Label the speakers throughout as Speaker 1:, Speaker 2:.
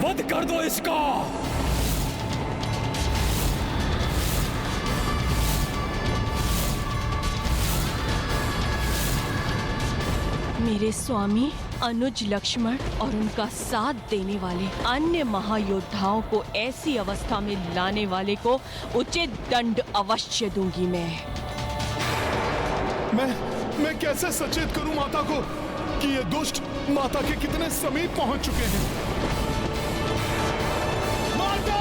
Speaker 1: वध कर दो इसका।
Speaker 2: मेरे स्वामी अनुज लक्ष्मण और उनका साथ देने वाले अन्य महायोद्धाओं को ऐसी अवस्था में लाने वाले को उचित दंड अवश्य दूंगी
Speaker 3: मैं कैसे सचेत करूं माता को कि ये दुष्ट माता के कितने समीप पहुंच चुके हैं। माता!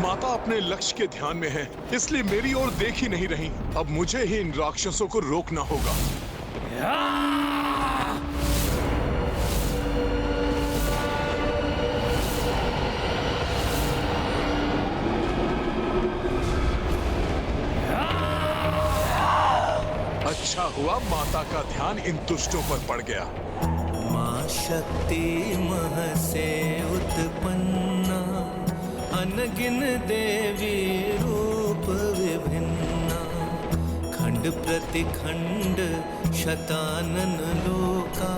Speaker 3: माता अपने लक्ष्य के ध्यान में है, इसलिए मेरी ओर देख ही नहीं रही। अब मुझे ही इन राक्षसों को रोकना होगा। अच्छा हुआ माता का ध्यान इन दुष्टों पर पड़ गया।
Speaker 4: मां शक्ति मह से उत्पन्ना, अनगिन देवी रूप विभिन्ना। खंड प्रतिखंड शतानन लोका,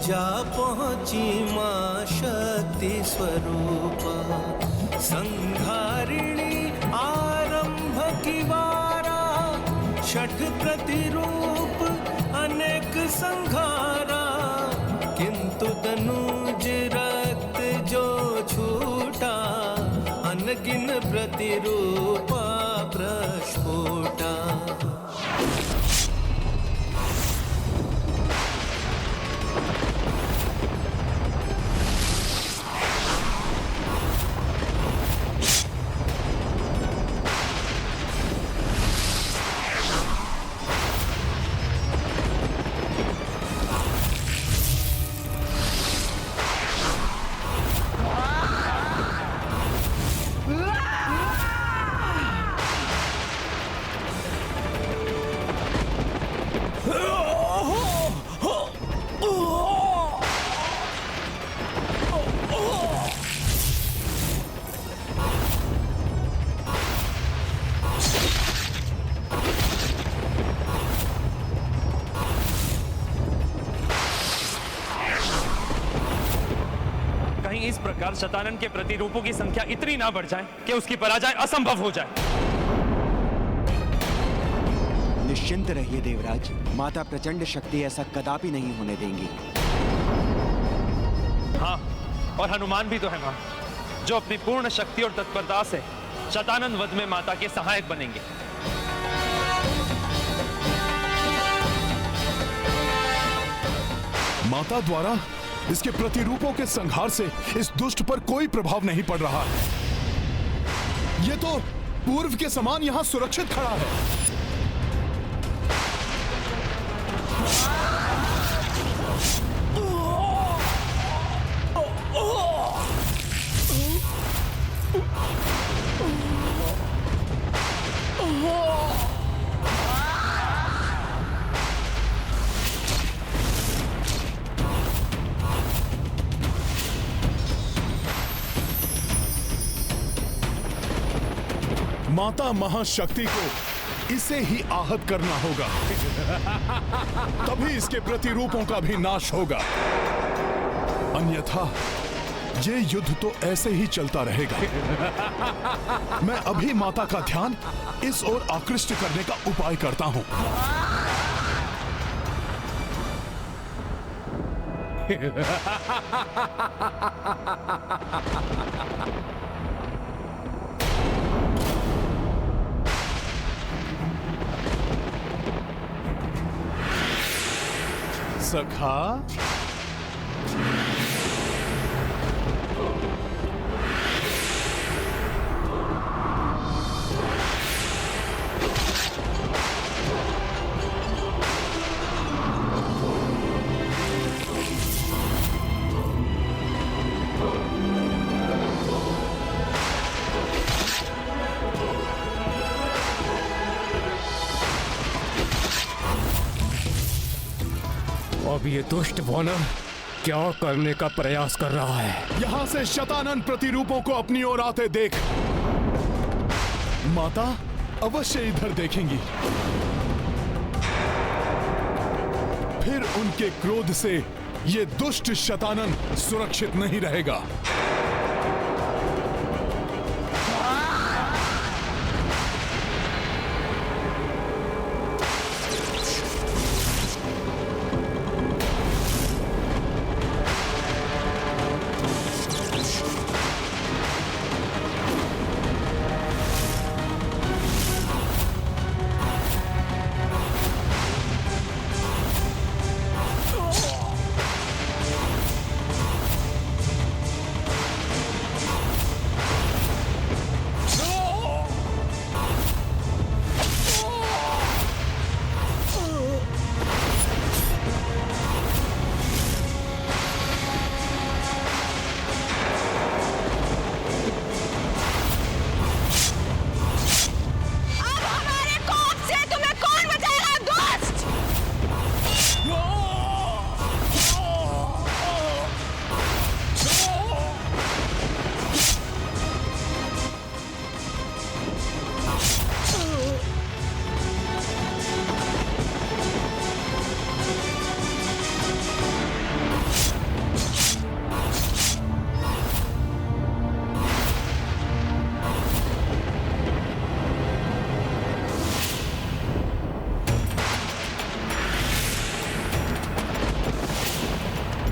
Speaker 4: जा पहुंची मां शक्ति स्वरूपा। संहारिणी आरंभ की वारा, छठ प्रतिरूप अनेक संघारा। किंतु तनुज रक्त जो छूटा, अनगिन प्रतिरूपा प्रस्फुटा।
Speaker 1: इस प्रकार शतानन के प्रतिरूपों की संख्या इतनी ना बढ़ जाए कि उसकी पराजय असंभव हो जाए।
Speaker 5: निश्चिंत रहिए देवराज, माता प्रचंड शक्ति ऐसा कदापि नहीं होने देंगी।
Speaker 1: हाँ, और हनुमान भी तो है मां, जो अपनी पूर्ण शक्ति और तत्परता से शतानन वध में माता के सहायक बनेंगे।
Speaker 3: माता द्वारा इसके प्रतिरूपों के संहार से इस दुष्ट पर कोई प्रभाव नहीं पड़ रहा है। ये तो पूर्व के समान यहां सुरक्षित खड़ा है। माता महाशक्ति को इसे ही आहत करना होगा, तभी इसके प्रतिरूपों का भी नाश होगा। अन्यथा ये युद्ध तो ऐसे ही चलता रहेगा। मैं अभी माता का ध्यान इस ओर आकृष्ट करने का उपाय करता हूं। सखा,
Speaker 6: अब ये दुष्ट वानर क्या करने का प्रयास कर रहा है?
Speaker 3: यहां से शतानन प्रतिरूपों को अपनी ओर आते देख माता अवश्य इधर देखेंगी। फिर उनके क्रोध से ये दुष्ट शतानन सुरक्षित नहीं रहेगा।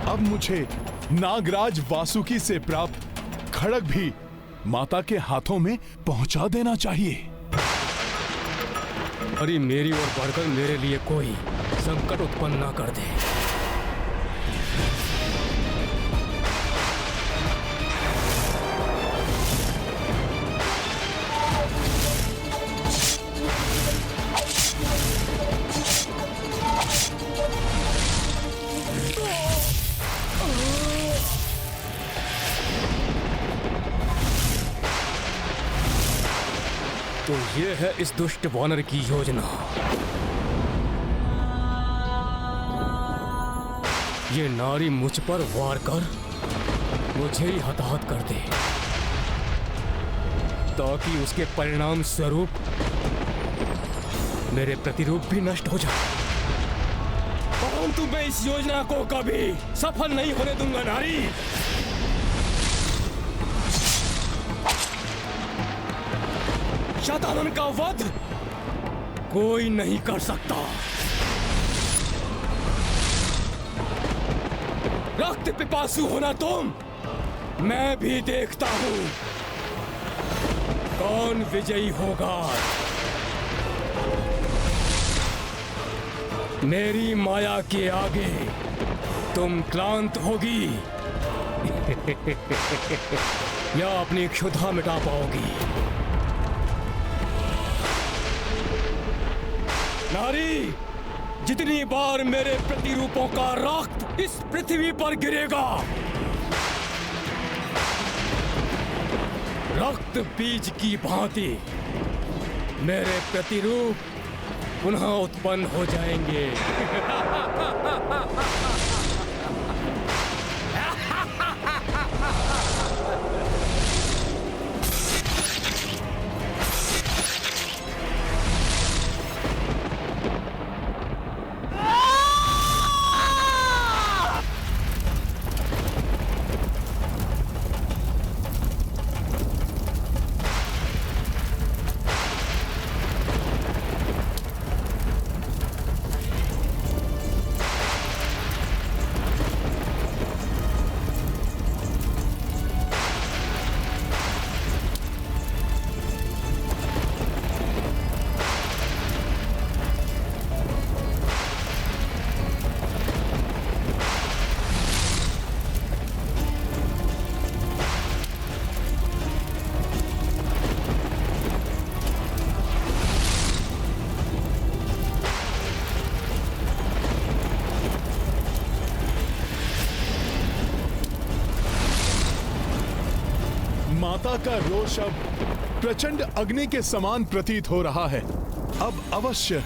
Speaker 3: अब मुझे नागराज वासुकी से प्राप्त खड़ग भी माता के हाथों में पहुंचा देना चाहिए।
Speaker 6: अरे मेरी ओर बढ़कर मेरे लिए कोई संकट उत्पन्न ना कर दे। तो ये है इस दुष्ट वानर की योजना। ये नारी मुझ पर वार कर मुझे ही हताहत कर दे, ताकि उसके परिणाम स्वरूप मेरे प्रतिरूप भी नष्ट हो जाए। परंतु मैं इस योजना को कभी सफल नहीं होने दूंगा नारी। शतानन का वध कोई नहीं कर सकता। रक्त पिपासु होना तुम, मैं भी देखता हूं कौन विजयी होगा। मेरी माया के आगे तुम क्लांत होगी या अपनी क्षुधा मिटा पाओगी। नारी, जितनी बार मेरे प्रतिरूपों का रक्त इस पृथ्वी पर गिरेगा, रक्त बीज की भांति मेरे प्रतिरूप पुनः उत्पन्न हो जाएंगे।
Speaker 3: माता का रोष अब प्रचंड अग्नि के समान प्रतीत हो रहा है। अब अवश्य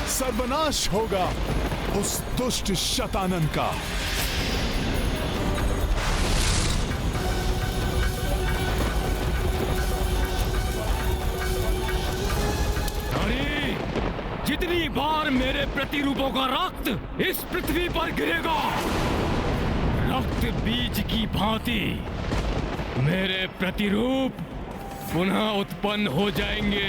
Speaker 3: सर्वनाश होगा उस दुष्ट शतानन का।
Speaker 6: नारी, जितनी बार मेरे प्रतिरूपों का रक्त इस पृथ्वी पर गिरेगा, रक्त बीज की भांति मेरे प्रतिरूप पुनः उत्पन्न हो जाएंगे।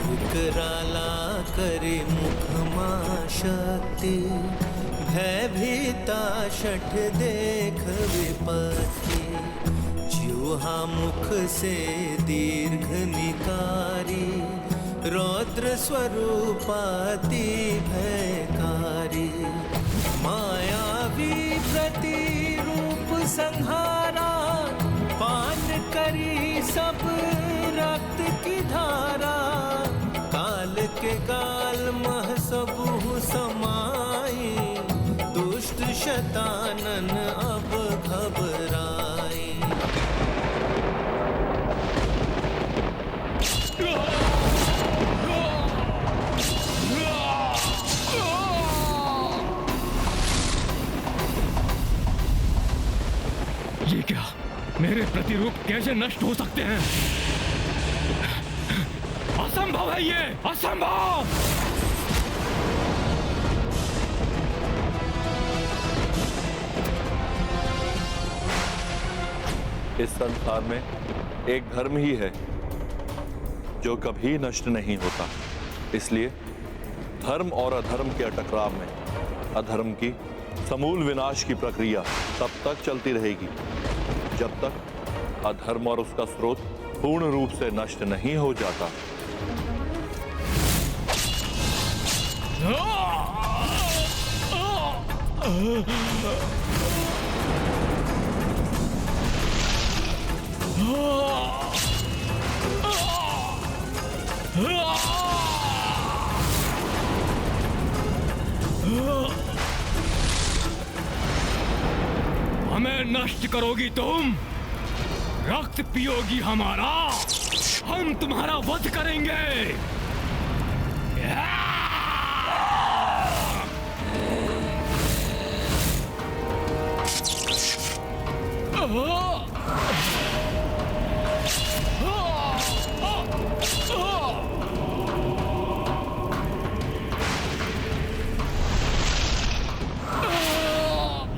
Speaker 4: विकराला करे मुखमा शक्ति, भयभीता शठ देख विपत्ति। जिह्वा मुख से दीर्घ निकारी, रौद्र स्वरूपाति भयकारी। मायावी प्रतिरूप संहारा, पान करी सब रक्त की धारा। काल के गाल मह सबहु समाई, दुष्ट शतानन अब घबराई।
Speaker 6: ये क्या? मेरे प्रतिरूप कैसे नष्ट हो सकते हैं? असंभव है ये, असंभव!
Speaker 7: इस संसार में एक धर्म ही है जो कभी नष्ट नहीं होता। इसलिए धर्म और अधर्म के टकराव में अधर्म की समूल विनाश की प्रक्रिया तब तक चलती रहेगी जब तक अधर्म और उसका स्रोत पूर्ण रूप से नष्ट नहीं हो जाता।
Speaker 6: हमें नष्ट करोगी तुम, रक्त पियोगी हमारा, हम तुम्हारा वध करेंगे।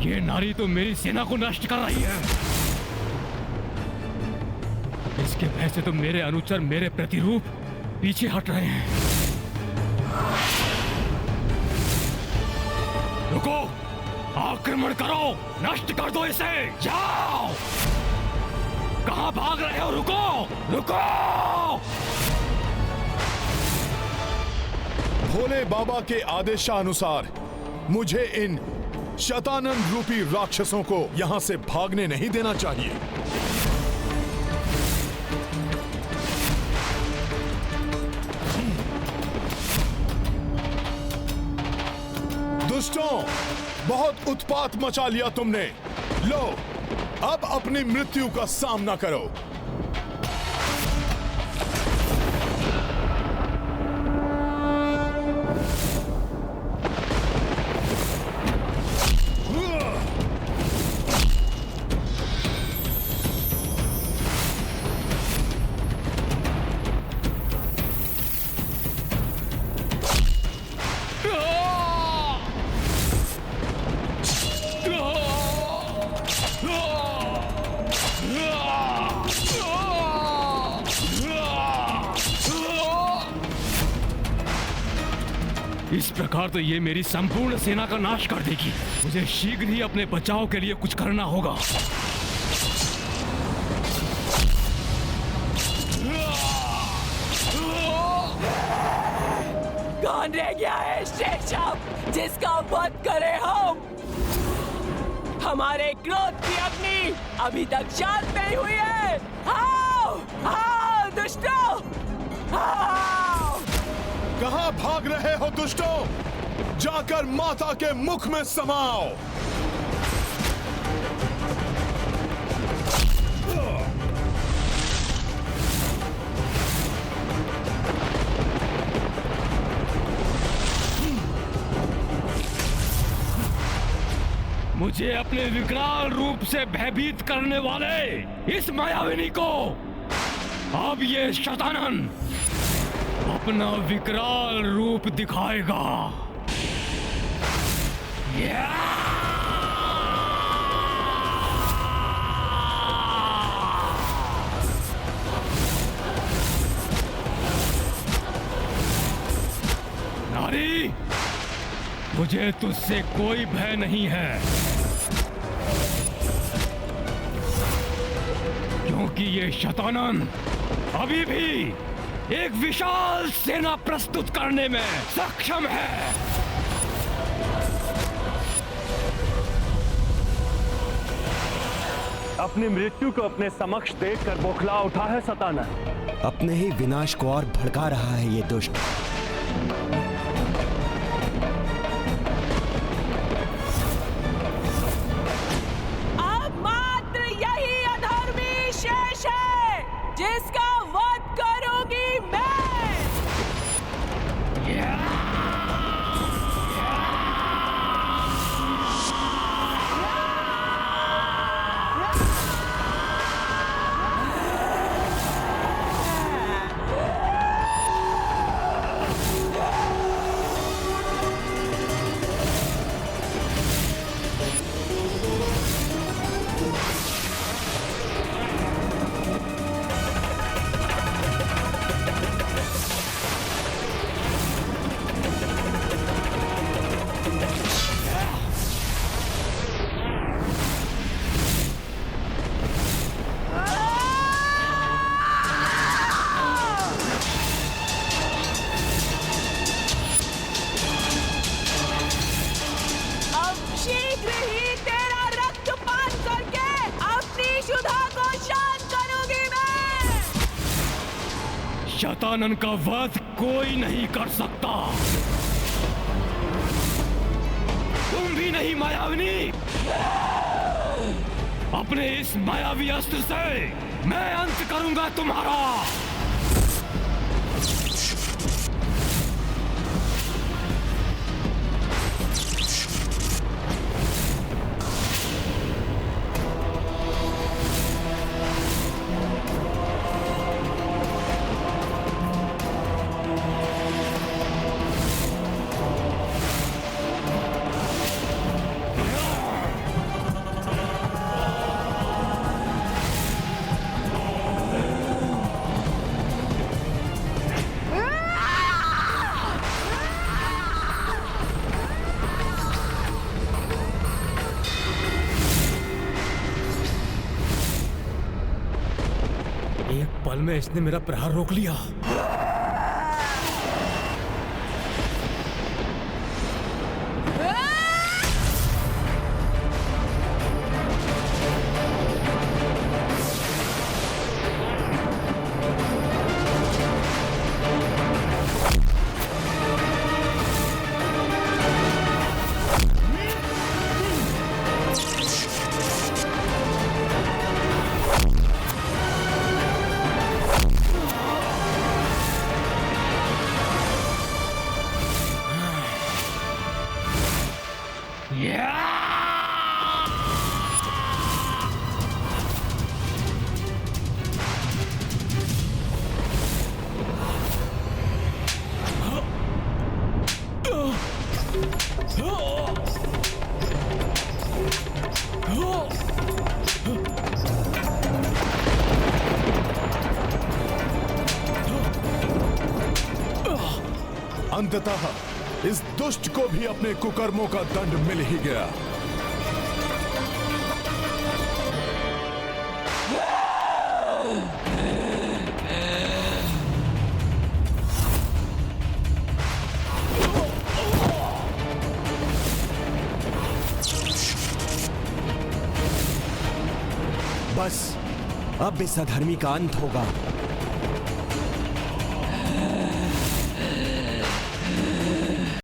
Speaker 6: ये नारी तो मेरी सेना को नष्ट कर रही है। इसके भय से तो मेरे अनुचर, मेरे प्रतिरूप पीछे हट रहे हैं। रुको, आक्रमण करो, नष्ट कर दो इसे, जाओ! कहां भाग रहे हो? रुको, रुको!
Speaker 3: भोले बाबा के आदेशानुसार मुझे इन शतानन रूपी राक्षसों को यहां से भागने नहीं देना चाहिए। दुष्टों, बहुत उत्पात मचा लिया तुमने। लो, अब अपनी मृत्यु का सामना करो।
Speaker 6: इस प्रकार तो ये मेरी संपूर्ण सेना का नाश कर देगी। मुझे शीघ्र ही अपने बचाव के लिए कुछ करना होगा।
Speaker 2: कौन रह गया है शेषव जिसका वध करे हम? हमारे क्रोध की अग्नि अभी तक शांत नहीं हुई है। आओ, आओ दुष्टों, आओ!
Speaker 3: कहां भाग रहे हो दुष्टों? जाकर माता के मुख में समाओ।
Speaker 6: मुझे अपने विकराल रूप से भयभीत करने वाले इस मायाविनी को अब ये शतानन अपना विकराल रूप दिखाएगा। नारी, मुझे तुझसे कोई भय नहीं है, क्योंकि ये शतानन अभी भी एक विशाल सेना प्रस्तुत करने में सक्षम है।
Speaker 1: अपनी मृत्यु को अपने समक्ष देखकर बौखला उठा है शतानन।
Speaker 8: अपने ही विनाश को और भड़का रहा है ये दुष्ट।
Speaker 2: अब मात्र यही अधर्मी शेष है जिसका वध करूंगी मैं।
Speaker 6: शतानन का वध कोई नहीं कर सकता। तुम भी नहीं मायाविनी। अपने इस मायावी अस्त्र से मैं अंत करूंगा तुम्हारा। एक पल में इसने मेरा प्रहार रोक लिया।
Speaker 3: अंततः इस दुष्ट को भी अपने कुकर्मों का दंड मिल ही गया।
Speaker 8: बस अब इस अधर्मी का अंत होगा।